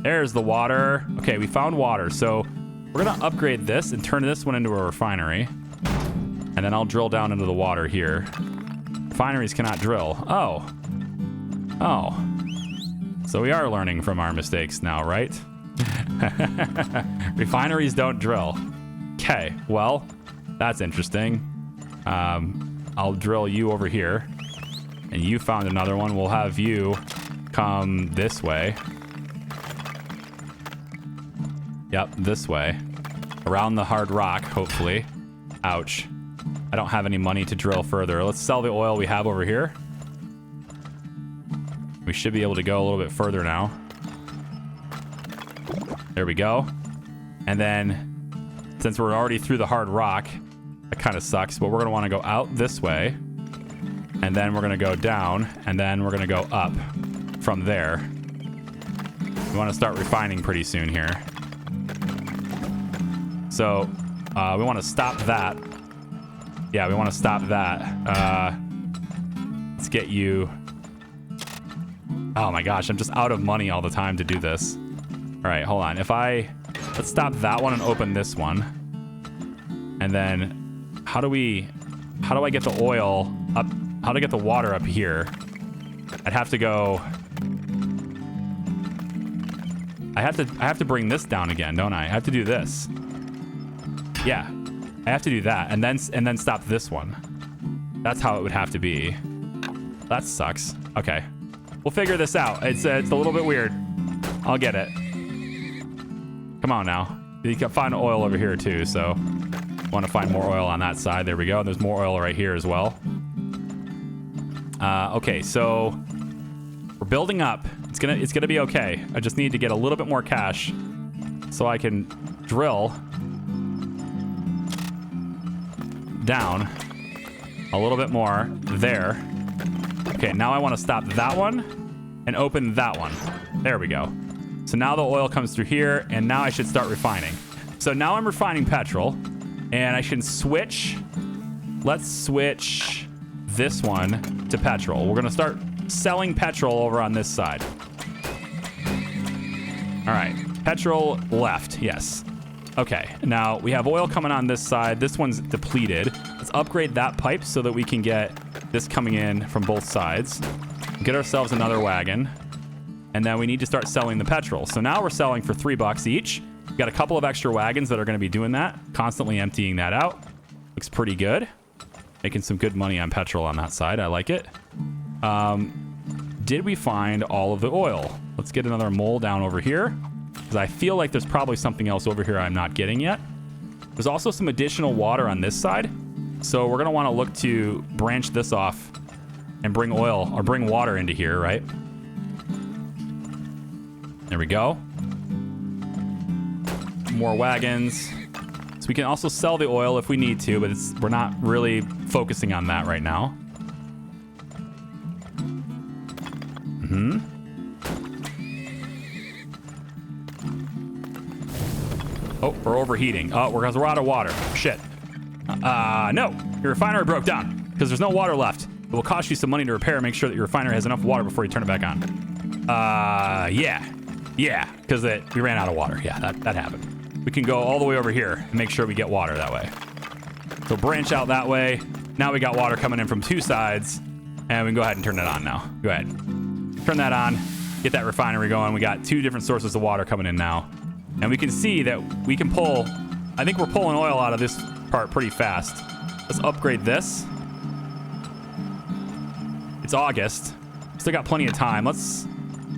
There's the water. Okay, we found water. So we're going to upgrade this and turn this one into a refinery. And then I'll drill down into the water here. Refineries cannot drill. Oh. Oh. So we are learning from our mistakes now, right? Refineries don't drill. Okay, well, that's interesting. I'll drill you over here. And you found another one. We'll have you come this way. Yep, this way. Around the hard rock, hopefully. Ouch. I don't have any money to drill further. Let's sell the oil we have over here. We should be able to go a little bit further now. There we go. And then, since we're already through the hard rock, that kind of sucks, but we're going to want to go out this way. And then we're going to go down, and then we're going to go up from there. We want to start refining pretty soon here. So, we want to stop that. Yeah, we want to stop that. Let's get you... Oh my gosh, I'm just out of money all the time to do this. All right, hold on. Let's stop that one and open this one. And then how do I get the oil up? How do I get the water up here? I'd have to go. I have to bring this down again, don't I? I have to do this. Yeah, I have to do that and then stop this one. That's how it would have to be. That sucks. Okay. We'll figure this out. It's a little bit weird. I'll get it. Come on now. You can find oil over here too, so want to find more oil on that side. There we go. There's more oil right here as well. Okay, so we're building up. It's gonna be okay. I just need to get a little bit more cash so I can drill down a little bit more there. Okay, now I want to stop that one and open that one. There we go. So now the oil comes through here, and now I should start refining. So now I'm refining petrol, and I can switch. Let's switch this one to petrol. We're going to start selling petrol over on this side. All right, petrol left, yes. Okay, now we have oil coming on this side. This one's depleted. Let's upgrade that pipe so that we can get this coming in from both sides. Get ourselves another wagon. And then we need to start selling the petrol. So now we're selling for $3 each. We've got a couple of extra wagons that are going to be doing that. Constantly emptying that out. Looks pretty good. Making some good money on petrol on that side. I like it. Did we find all of the oil? Let's get another mole down over here, because I feel like there's probably something else over here I'm not getting yet. There's also some additional water on this side. So we're going to want to look to branch this off and bring oil or bring water into here, right? There we go. More wagons. So we can also sell the oil if we need to, but we're not really focusing on that right now. Oh, we're overheating. Oh, we're out of water. Shit. No, your refinery broke down because there's no water left. It will cost you some money to repair. Make sure that your refinery has enough water before you turn it back on. Yeah, because we ran out of water. Yeah, that happened. We can go all the way over here and make sure we get water that way. So branch out that way. Now we got water coming in from two sides, and we can go ahead and turn it on now. Go ahead. Turn that on. Get that refinery going. We got two different sources of water coming in now. And we can see that we can pull... I think we're pulling oil out of this part pretty fast. Let's upgrade this. It's August. Still got plenty of time. Let's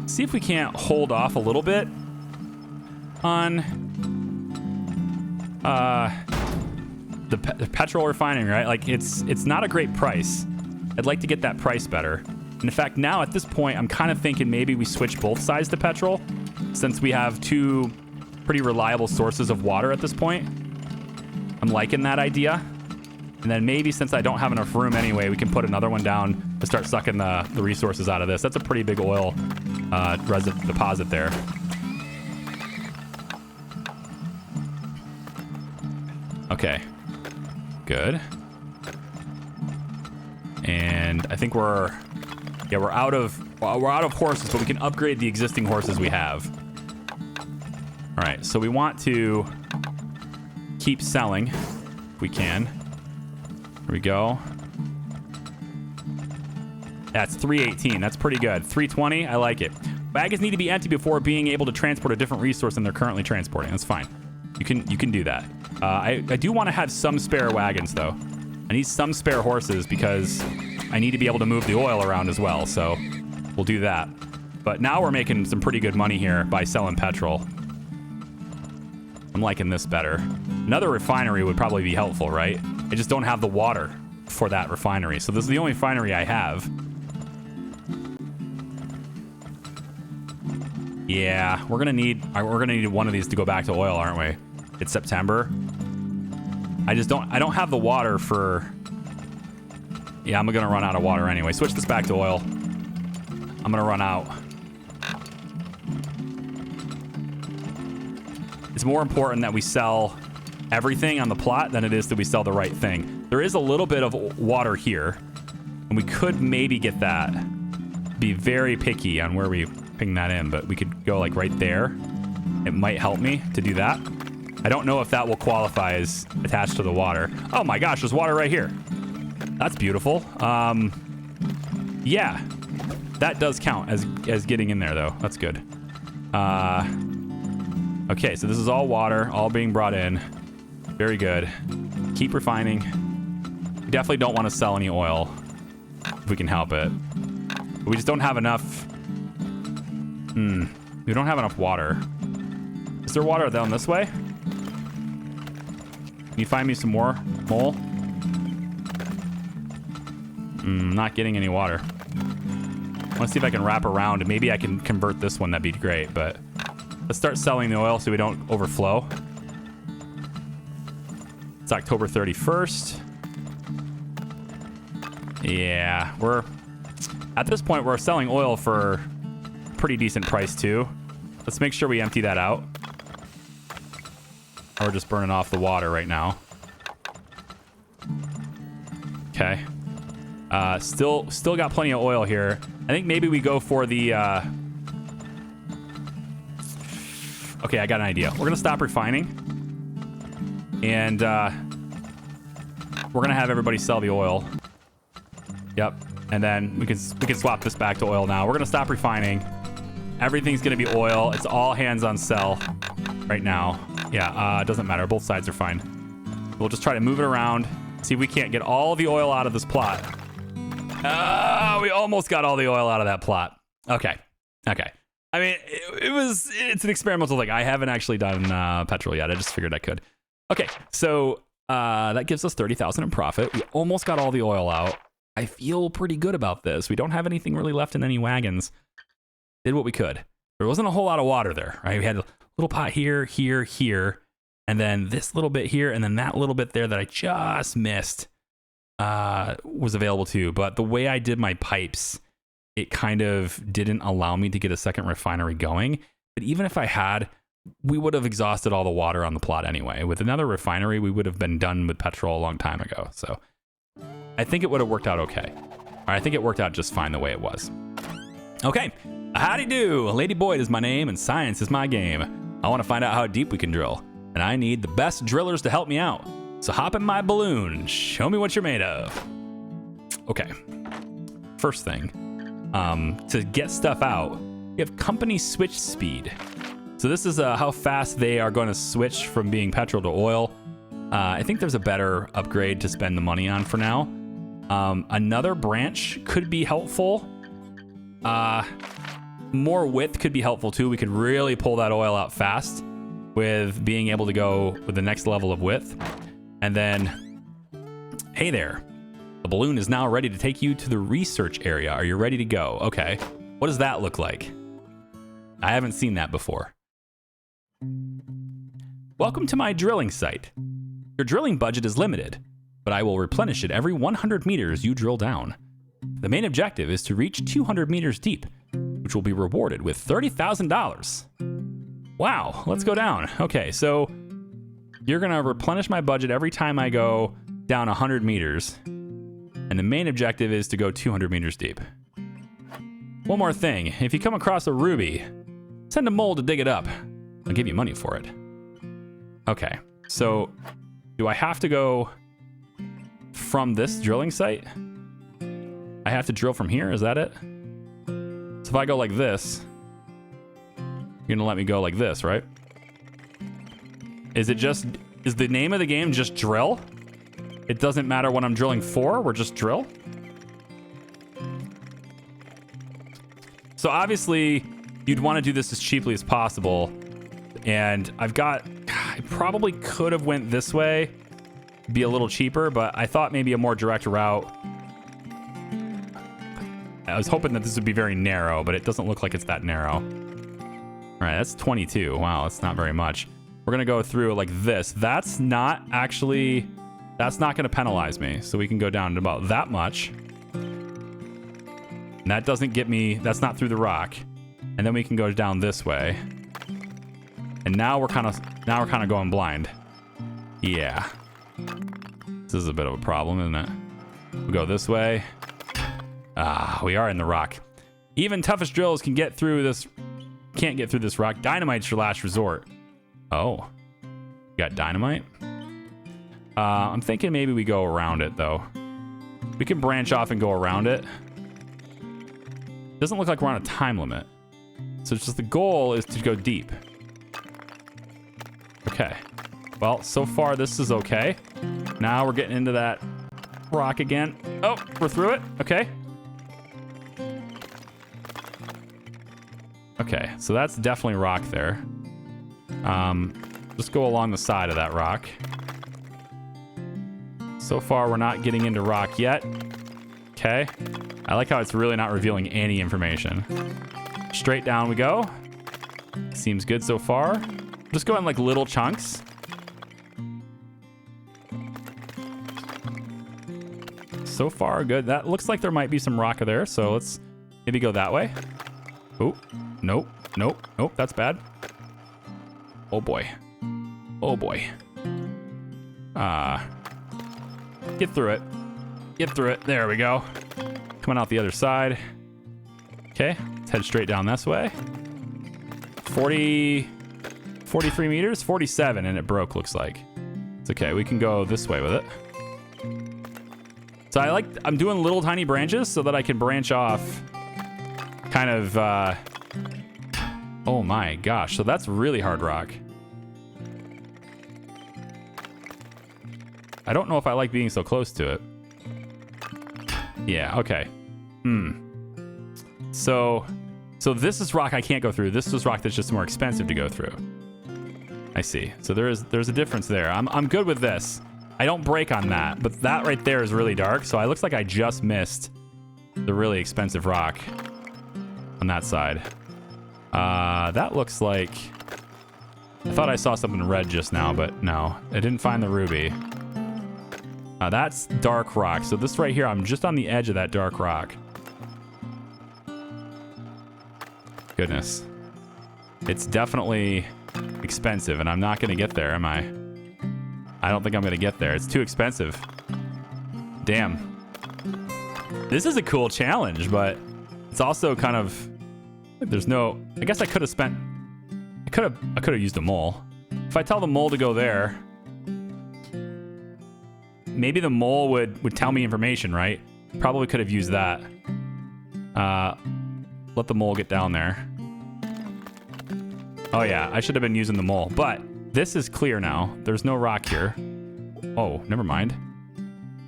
see if we can't hold off a little bit. on the Petrol refining, right? Like it's not a great price. I'd like to get that price better. And in fact, now at this point, I'm kind of thinking maybe we switch both sides to Petrol, since we have two pretty reliable sources of water at this point. I'm liking that idea. And then maybe since I don't have enough room anyway, we can put another one down to start sucking the resources out of this. That's a pretty big oil deposit there. Okay, good. And I think we're out of horses, but we can upgrade the existing horses we have. All right, so we want to keep selling if we can. Here we go. That's 318. That's pretty good. 320. I like it. Wagons need to be empty before being able to transport a different resource than they're currently transporting. That's fine. You can do that. I do want to have some spare wagons though. I need some spare horses because I need to be able to move the oil around as well. So we'll do that. But now we're making some pretty good money here by selling petrol. I'm liking this better. Another refinery would probably be helpful, right? I just don't have the water for that refinery. So this is the only refinery I have. Yeah, we're gonna need one of these to go back to oil, aren't we? It's September. I don't have the water for... Yeah, I'm gonna run out of water anyway. Switch this back to oil. I'm gonna run out. It's more important that we sell everything on the plot than it is that we sell the right thing. There is a little bit of water here, and we could maybe get that. Be very picky on where we ping that in, but we could go like right there. It might help me to do that. I don't know if that will qualify as attached to the water. Oh my gosh, there's water right here. That's beautiful. Yeah, that does count as getting in there though. That's good. Okay, so this is all water, all being brought in. Very good. Keep refining. We definitely don't want to sell any oil if we can help it. But we just don't have enough. We don't have enough water. Is there water down this way? Can you find me some more, mole? Not getting any water. I want to see if I can wrap around and maybe I can convert this one. That'd be great, but let's start selling the oil so we don't overflow. It's October 31st. Yeah, we're at this point, we're selling oil for a pretty decent price too. Let's make sure we empty that out. Or we're just burning off the water right now. Okay. Still got plenty of oil here. I think maybe we go for the... Okay, I got an idea. We're gonna stop refining. And we're gonna have everybody sell the oil. Yep. And then we can swap this back to oil now. We're gonna stop refining. Everything's gonna be oil. It's all hands on sell right now. Yeah, it doesn't matter. Both sides are fine. We'll just try to move it around. See if we can't get all the oil out of this plot. We almost got all the oil out of that plot. Okay. I mean, it's an experimental thing. I haven't actually done petrol yet. I just figured I could. Okay, so that gives us 30,000 in profit. We almost got all the oil out. I feel pretty good about this. We don't have anything really left in any wagons. Did what we could. There wasn't a whole lot of water there, right? We had a little pot here, and then this little bit here, and then that little bit there that I just missed was available too. But the way I did my pipes, it kind of didn't allow me to get a second refinery going. But even if I had, we would have exhausted all the water on the plot anyway. With another refinery, we would have been done with petrol a long time ago. So I think it would have worked out okay. I think it worked out just fine the way it was. Okay, howdy do. Lady Boyd is my name and science is my game. I want to find out how deep we can drill, and I need the best drillers to help me out. So hop in my balloon and show me what you're made of. Okay, first thing, to get stuff out, we have company switch speed. So this is how fast they are going to switch from being petrol to oil. I think there's a better upgrade to spend the money on for now. Another branch could be helpful. More width could be helpful too. We could really pull that oil out fast. with being able to go with the next level of width. And then, hey there. The balloon is now ready to take you to the research area. Are you ready to go? Okay. What does that look like? I haven't seen that before. Welcome to my drilling site. Your drilling budget is limited, but I will replenish it every 100 meters you drill down. The main objective is to reach 200 meters deep, which will be rewarded with $30,000. Wow, let's go down. Okay, so you're gonna replenish my budget every time I go down 100 meters. And the main objective is to go 200 meters deep. One more thing, if you come across a ruby, send a mole to dig it up. I'll give you money for it. Okay, so do I have to go from this drilling site? I have to drill from here, is that it? So if I go like this, you're gonna let me go like this, right? Is the name of the game just drill? It doesn't matter what I'm drilling for, we're just drill? So obviously, you'd want to do this as cheaply as possible. And I probably could have went this way, be a little cheaper, but I thought maybe a more direct route. I was hoping that this would be very narrow, but it doesn't look like it's that narrow. All right, that's 22. Wow, that's not very much. We're gonna go through like this. That's not going to penalize me. So we can go down to about that much. And that doesn't get me, that's not through the rock. And then we can go down this way. And now we're kind of going blind. Yeah. This is a bit of a problem, isn't it? We go this way. Ah, we are in the rock. Even toughest drills can't get through this rock. Dynamite's your last resort. Oh. You got dynamite? I'm thinking maybe we go around it, though. We can branch off and go around it. Doesn't look like we're on a time limit. So it's just the goal is to go deep. Okay. Well, so far this is okay. Now we're getting into that rock again. Oh, we're through it. Okay. Okay, so that's definitely rock there. Just go along the side of that rock. So far, we're not getting into rock yet. Okay. I like how it's really not revealing any information. Straight down we go. Seems good so far. Just go in like little chunks. So far, good. That looks like there might be some rock there, so let's maybe go that way. Oh, nope, nope, nope, that's bad. Oh boy. Oh boy. Get through it. Get through it. There we go. Coming out the other side. Okay, let's head straight down this way. 43 meters? 47, and it broke, looks like. It's okay, we can go this way with it. So I'm doing little tiny branches so that I can branch off kind of, oh my gosh, so that's really hard rock. I don't know if I like being so close to it. Yeah, okay. So this is rock I can't go through. This is rock that's just more expensive to go through. I see. So there's a difference there. I'm good with this. I don't break on that, but that right there is really dark, so it looks like I just missed the really expensive rock on that side. That looks like... I thought I saw something red just now, but no. I didn't find the ruby. That's dark rock. So this right here, I'm just on the edge of that dark rock. Goodness. It's definitely expensive, and I'm not going to get there, am I? I don't think I'm going to get there. It's too expensive. Damn. This is a cool challenge, but it's also kind of... There's no... I guess I could have spent... I could have used a mole. If I tell the mole to go there... Maybe the mole would tell me information, right? Probably could have used that. Let the mole get down there. Oh yeah, I should have been using the mole. But this is clear now. There's no rock here. Oh, never mind.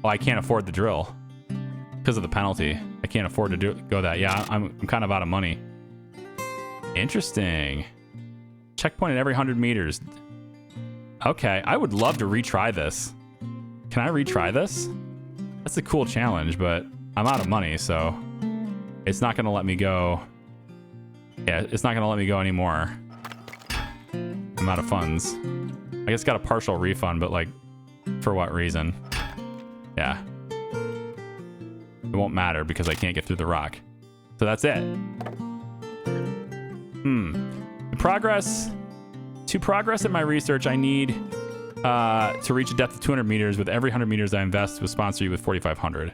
Oh, I can't afford the drill. Because of the penalty. I can't afford to go that. Yeah, I'm kind of out of money. Interesting. Checkpoint at every 100 meters. Okay, I would love to retry this. Can I retry this? That's a cool challenge, but I'm out of money, so it's not gonna let me go. Yeah, it's not gonna let me go anymore. I'm out of funds. I guess got a partial refund, but like, for what reason? Yeah. It won't matter because I can't get through the rock. So that's it. To progress in my research, I need to reach a depth of 200 meters. With every 100 meters I invest, will sponsor you with 4,500.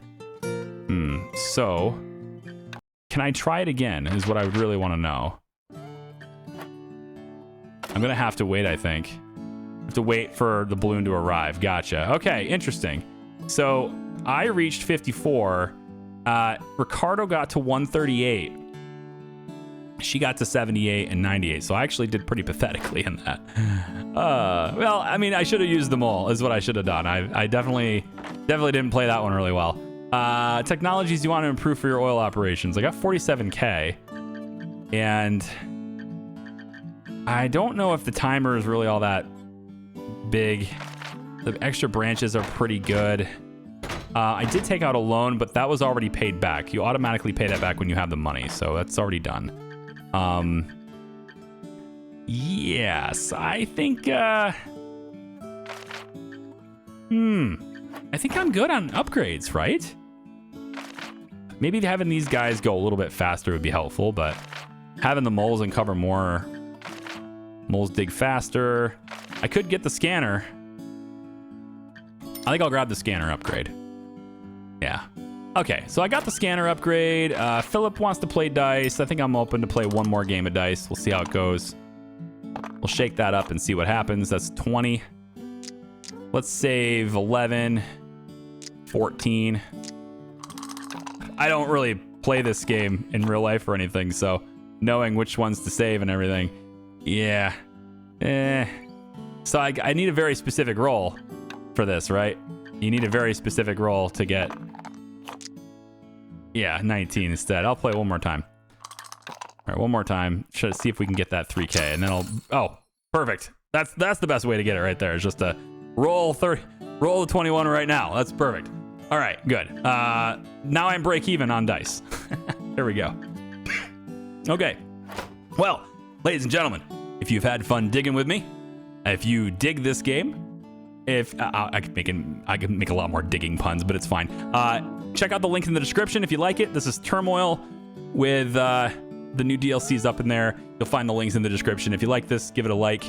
So, can I try it again is what I would really want to know. I'm gonna have to wait, I think. I have to wait for the balloon to arrive. Gotcha. Okay, interesting. So, I reached 54. Ricardo got to 138. She got to 78 and 98, so I actually did pretty pathetically in that. Well, I mean, I should have used them all, is what I should have done. I definitely didn't play that one really well. Technologies you want to improve for your oil operations. I got 47K, and I don't know if the timer is really all that big. The extra branches are pretty good. I did take out a loan, but that was already paid back. You automatically pay that back when you have the money, so that's already done. Yes, I think, I think I'm good on upgrades, right? Maybe having these guys go a little bit faster would be helpful, but having the moles uncover more, moles dig faster. I could get the scanner. I think I'll grab the scanner upgrade. Yeah. Okay, so I got the scanner upgrade. Philip wants to play dice. I think I'm open to play one more game of dice. We'll see how it goes. We'll shake that up and see what happens. That's 20. Let's save 11, 14. I don't really play this game in real life or anything, so knowing which ones to save and everything. Yeah. So I need a very specific roll for this, right? You need a very specific roll to get... Yeah, 19 instead. I'll play one more time. All right, one more time. Should see if we can get that 3K, and then I'll... Oh, perfect. That's the best way to get it right there. Is just to roll 30, roll the 21 right now. That's perfect. All right, good. Now I'm break even on dice. There we go. Okay. Well, ladies and gentlemen, if you've had fun digging with me, if you dig this game, if I could make a lot more digging puns, but it's fine. Check out the link in the description if you like it. This is Turmoil with the new DLCs up in there. You'll find the links in the description. If you like this, give it a like,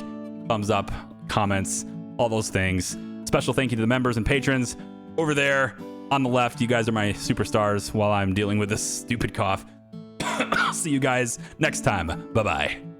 thumbs up, comments, all those things. Special thank you to the members and patrons over there on the left. You guys are my superstars while I'm dealing with this stupid cough. See you guys next time. Bye-bye.